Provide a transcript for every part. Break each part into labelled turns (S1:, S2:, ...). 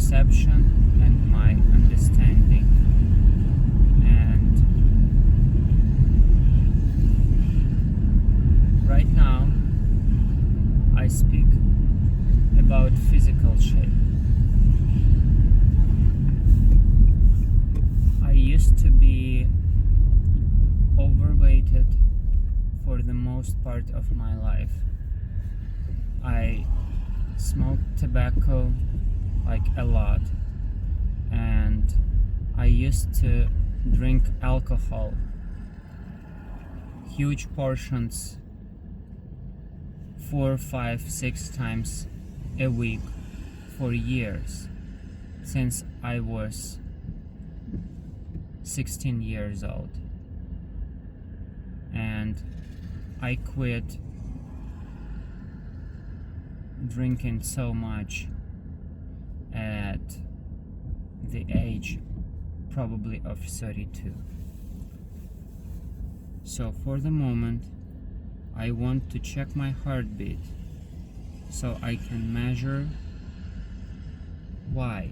S1: perception and my understanding. And right now I speak about physical shape. I used to be overweighted for the most part of my life. I smoked tobacco like a lot, and I used to drink alcohol, huge portions, 4, 5, 6 times a week for years, since I was 16 years old. And I quit drinking so much at the age probably of 32. So for the moment I want to check my heartbeat so I can measure why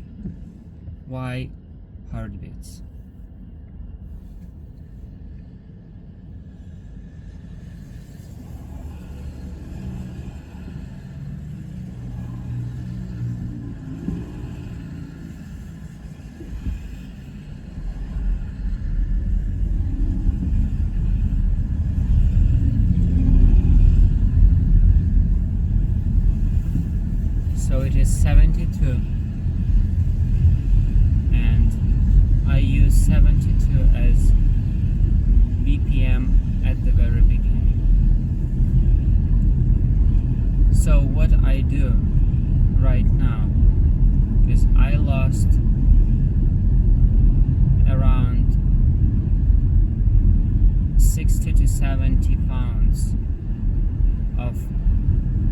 S1: heartbeats. So it is 72, and I use 72 as BPM at the very beginning. So what I do right now is I lost around 60 to 70 pounds of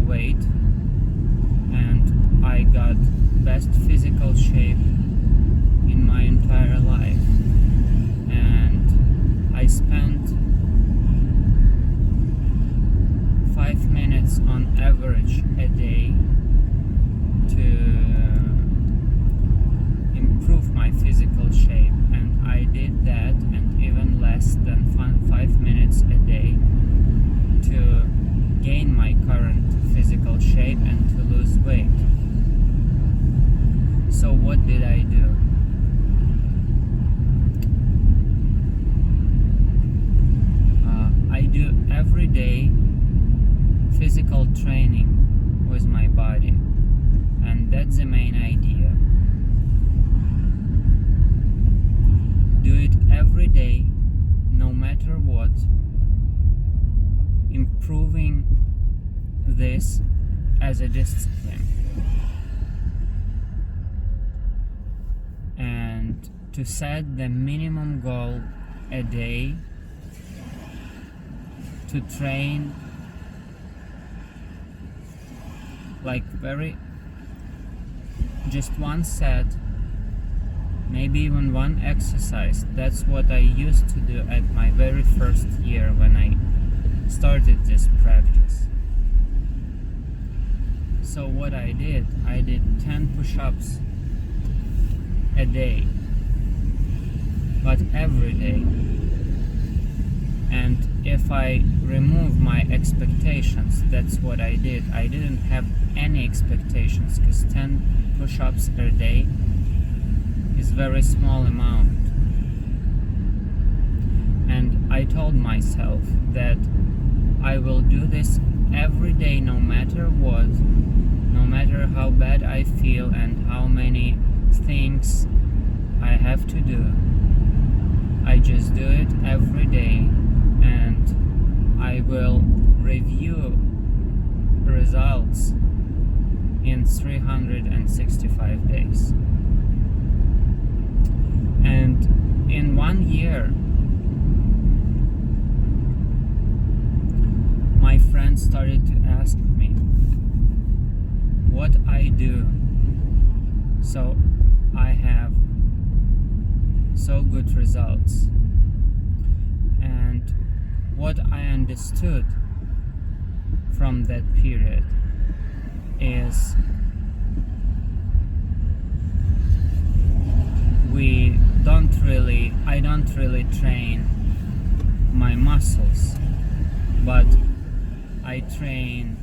S1: weight, and I got best physical shape in my entire life. And I spent 5 minutes on average a day to improve my physical shape, and I did that, and even less than 5 minutes a day to gain my current physical shape and to lose weight. So what did I do? I do everyday physical training with my body, and that's the main idea. Do it every day, no matter what, improving this as a discipline, and to set the minimum goal a day to train like just one set, maybe even one exercise. That's what I used to do at my very first year when I started this practice. So what I did 10 push-ups a day, but every day. And if I remove my expectations, that's what I did. I didn't have any expectations, because 10 push-ups per day is very small amount. And I told myself that I will do this every day, no matter what, no matter how bad I feel and how many things I have to do. I just do it every day, and I will review results in 365 days. And in 1 year, my friends started to ask me what I do so I have so good results. And what I understood from that period is I don't really train my muscles, but I train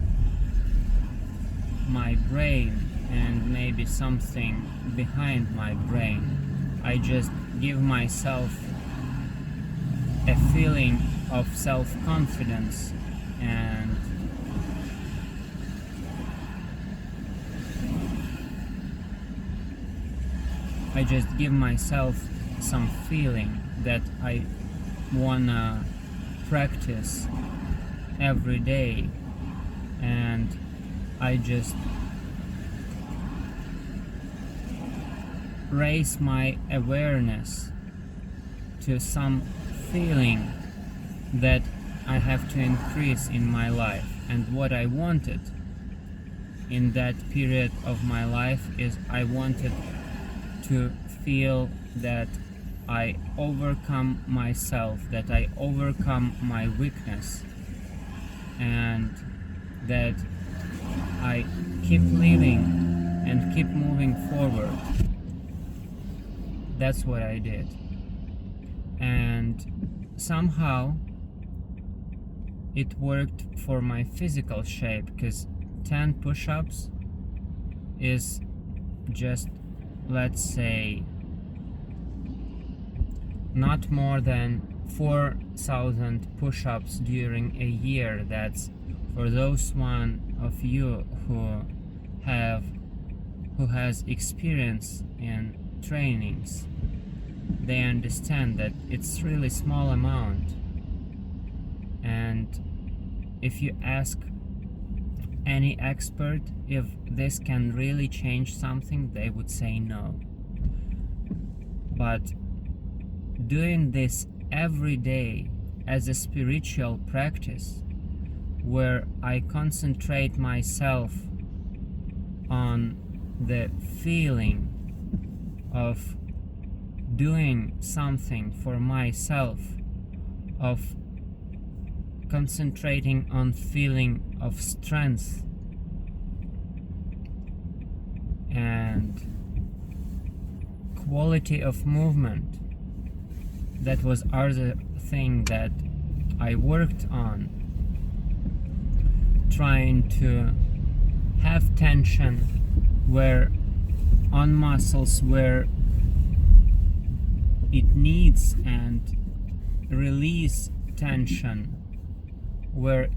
S1: my brain and maybe something behind my brain. I just give myself a feeling of self-confidence, and I just give myself some feeling that I wanna practice every day, and I just raise my awareness to some feeling that I have to increase in my life. And what I wanted in that period of my life is I wanted to feel that I overcome myself, that I overcome my weakness, and that I keep living and keep moving forward. That's what I did. And somehow it worked for my physical shape, because 10 push-ups is just, let's say, not more than 4,000 push-ups during a year. That's for those one of you who has experience in trainings. They understand that it's really small amount, and if you ask any expert if this can really change something, they would say no. But doing this every day as a spiritual practice, where I concentrate myself on the feeling of doing something for myself, of concentrating on feeling of strength and quality of movement. That was other thing that I worked on, trying to have tension where on muscles where it needs, and release tension where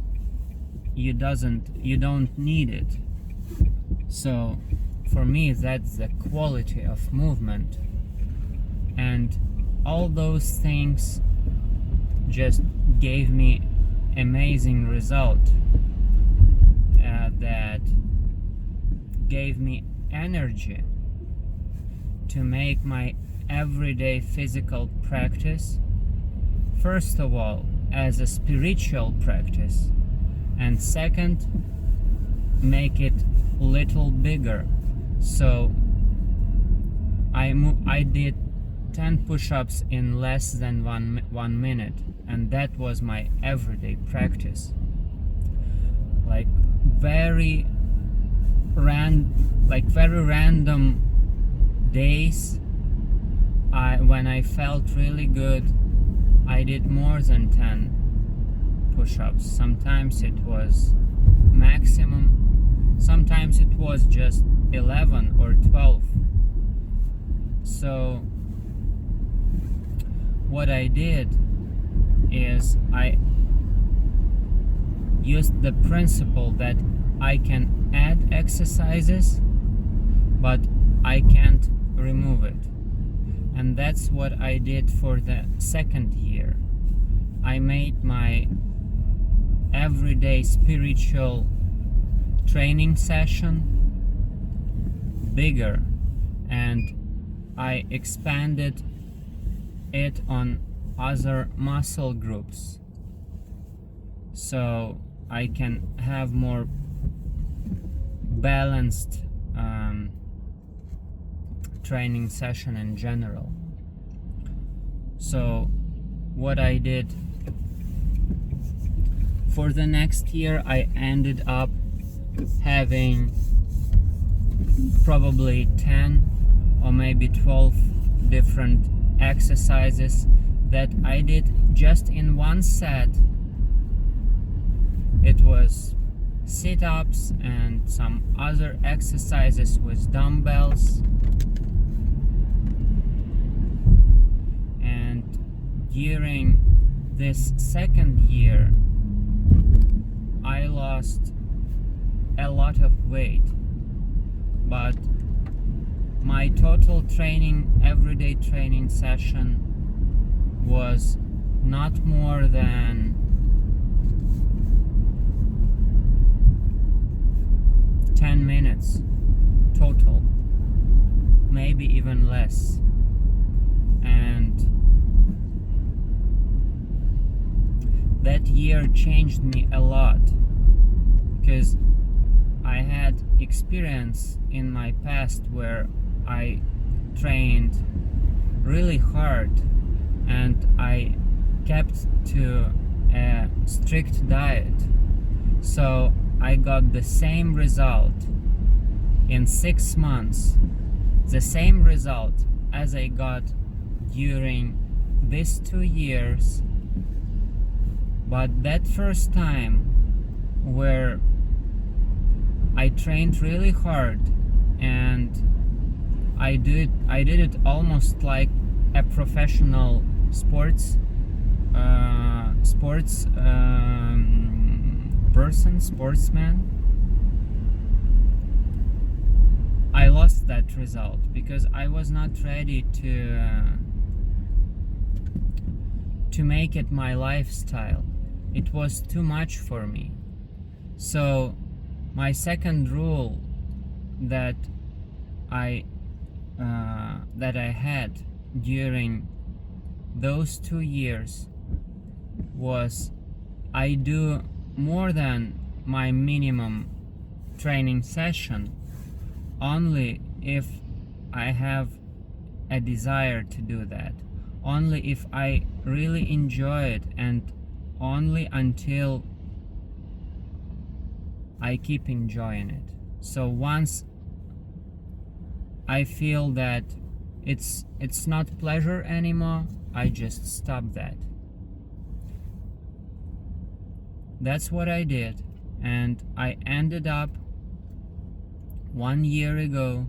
S1: you don't need it. So for me, that's the quality of movement, and all those things just gave me amazing result that gave me energy to make my everyday physical practice, first of all, as a spiritual practice, and second, make it little bigger. So I did 10 push-ups in less than 1 minute, and that was my everyday practice. Like very random days, when I felt really good, I did more than 10 push-ups. Sometimes it was maximum, sometimes it was just 11 or 12. So what I did is I used the principle that I can add exercises, but I can't remove it. And that's what I did for the second year. I made my everyday spiritual training session bigger, and I expanded it on other muscle groups, so I can have more balanced training session in general. So what I did for the next year, I ended up having probably 10 or maybe 12 different exercises that I did just in one set. It was sit-ups and some other exercises with dumbbells. And during this second year, I lost a lot of weight, but my total training, everyday training session was not more than 10 minutes total, maybe even less. And that year changed me a lot, because I had experience in my past where I trained really hard and I kept to a strict diet, so I got the same result in 6 months, the same result as I got during these 2 years. But that first time where I trained really hard and I did it almost like a professional sportsman, I lost that result because I was not ready to make it my lifestyle. It was too much for me. So my second rule that I had during those 2 years was I do more than my minimum training session only if I have a desire to do that, only if I really enjoy it, and only until I keep enjoying it. So once I feel that it's not pleasure anymore, I just stop that. That's what I did, and I ended up 1 year ago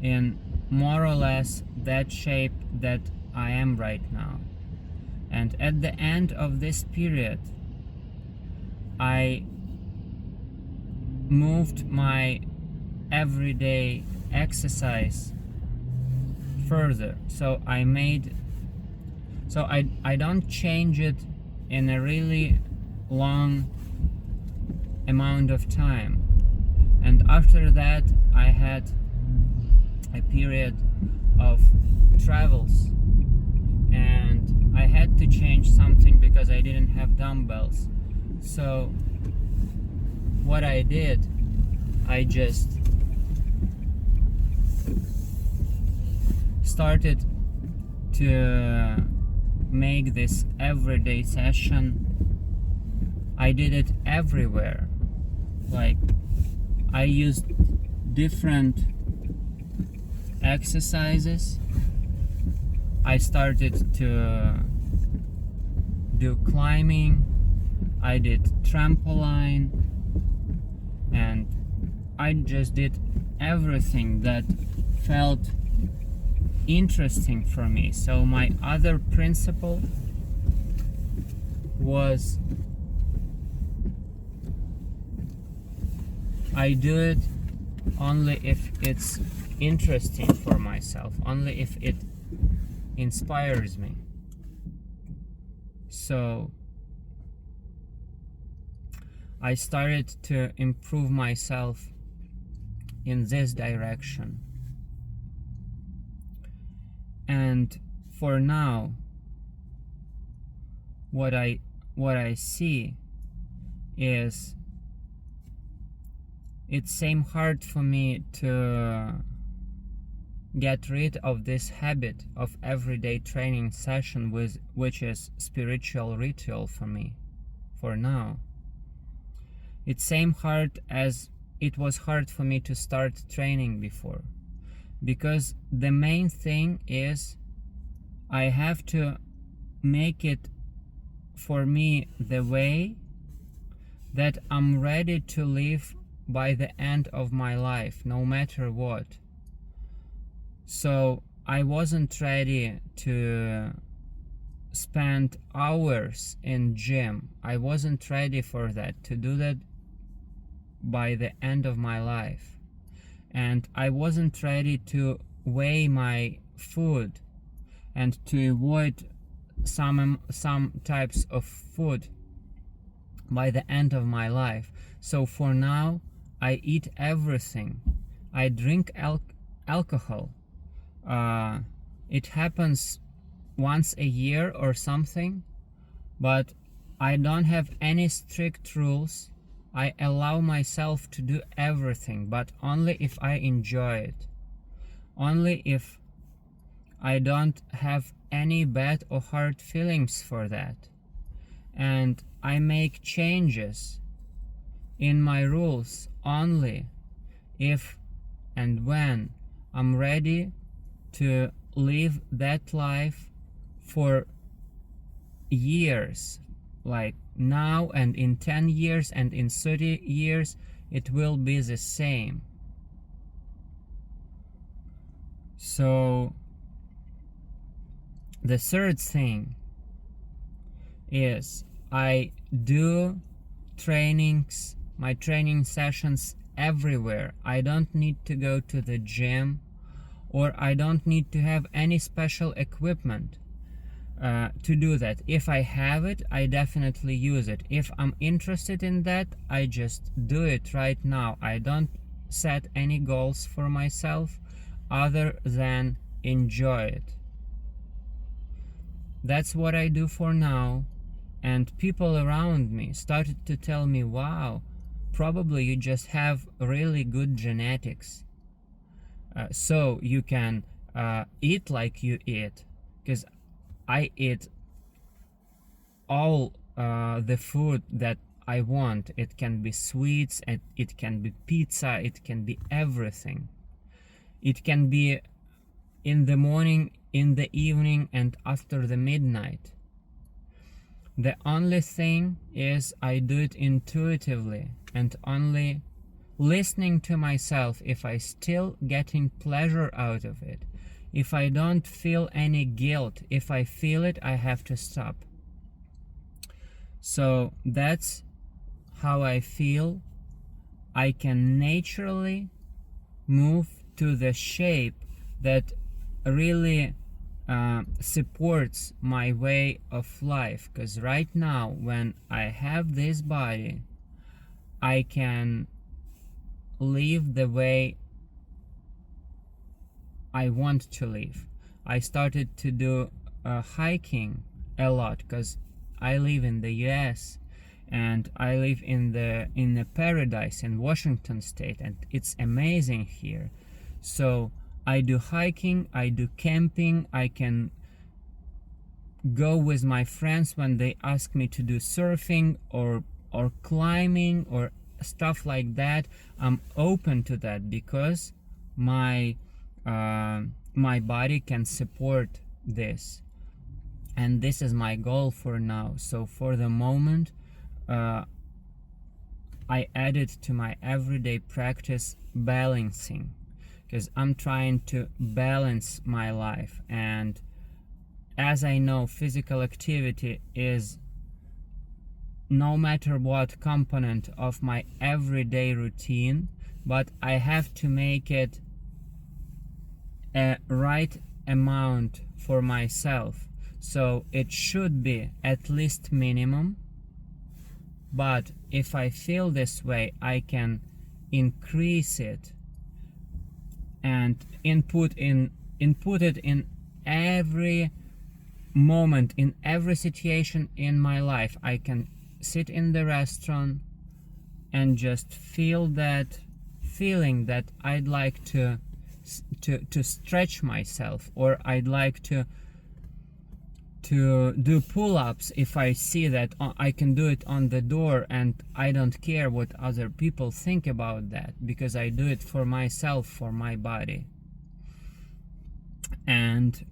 S1: in more or less that shape that I am right now. And at the end of this period, I moved my everyday exercise further. So I don't change it in a really long amount of time. And after that, I had a period of travels, and I had to change something because I didn't have dumbbells. So what I did, I just started to make this everyday session. I did it everywhere. Like, I used different exercises. I started to do climbing, I did trampoline, and I just did everything that felt interesting for me. So my other principle was I do it only if it's interesting for myself, only if it inspires me. So I started to improve myself in this direction. And for now, what I see is it's same hard for me to get rid of this habit of everyday training session, which is spiritual ritual for me for now. It's same hard as it was hard for me to start training before. because the main thing is I have to make it for me the way that I'm ready to live by the end of my life, no matter what. So I wasn't ready to spend hours in gym. I wasn't ready for that, to do that by the end of my life. And I wasn't ready to weigh my food and to avoid some types of food by the end of my life. So for now, I eat everything. I drink alcohol. It happens once a year or something, but I don't have any strict rules. I allow myself to do everything, but only if I enjoy it. Only if I don't have any bad or hard feelings for that. And I make changes in my rules only if and when I'm ready to live that life for years, like now and in 10 years and in 30 years, it will be the same. So the third thing is I do trainings, my training sessions everywhere. I don't need to go to the gym, or I don't need to have any special equipment to do that. If I have it, I definitely use it. If I'm interested in that, I just do it right now. I don't set any goals for myself other than enjoy it. That's what I do for now. And people around me started to tell me, wow, probably you just have really good genetics. So you can eat like you eat. Because I eat all the food that I want. It can be sweets, it can be pizza, it can be everything. It can be in the morning, in the evening, and after the midnight. The only thing is I do it intuitively and only listening to myself if I still getting pleasure out of it. If I don't feel any guilt, if I feel it, I have to stop. So that's how I feel I can naturally move to the shape that really supports my way of life. Because right now, when I have this body, I can live the way I want to live. I started to do hiking a lot because I live in the US and I live in the paradise in Washington state, and it's amazing here. So I do hiking, I do camping, I can go with my friends when they ask me to do surfing or climbing or stuff like that. I'm open to that because my body can support this, and this is my goal for now. So for the moment, I added to my everyday practice balancing, because I'm trying to balance my life. And as I know, physical activity is no matter what component of my everyday routine, but I have to make it a right amount for myself. So it should be at least minimum, but if I feel this way, I can increase it and input it in every moment, in every situation in my life. I can sit in the restaurant and just feel that feeling that I'd like to stretch myself, or I'd like to do pull-ups if I see that I can do it on the door, and I don't care what other people think about that, because I do it for myself, for my body. and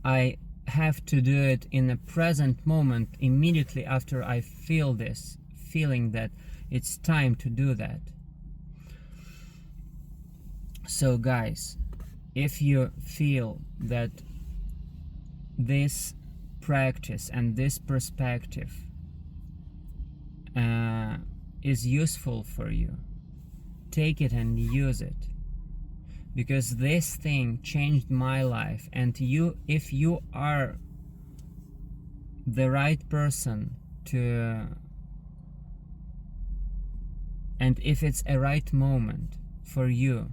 S1: I have to do it in the present moment immediately after I feel this feeling that it's time to do that. So guys, if you feel that this practice and this perspective is useful for you, take it and use it, because this thing changed my life. And if you are the right person to, and if it's a right moment for you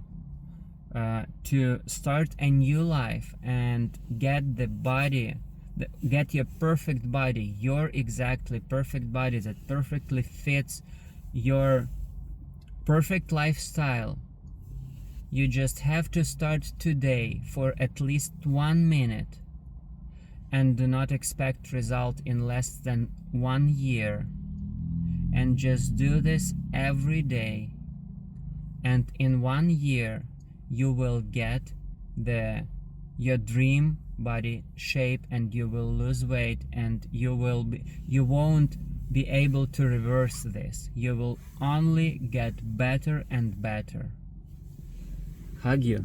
S1: to start a new life and get the body, get your perfect body, your exactly perfect body that perfectly fits your perfect lifestyle, you just have to start today for at least 1 minute, and do not expect result in less than 1 year, and just do this every day, and in 1 year you will get your dream body shape, and you will lose weight, and you won't be able to reverse this. You will only get better and better. Hug you.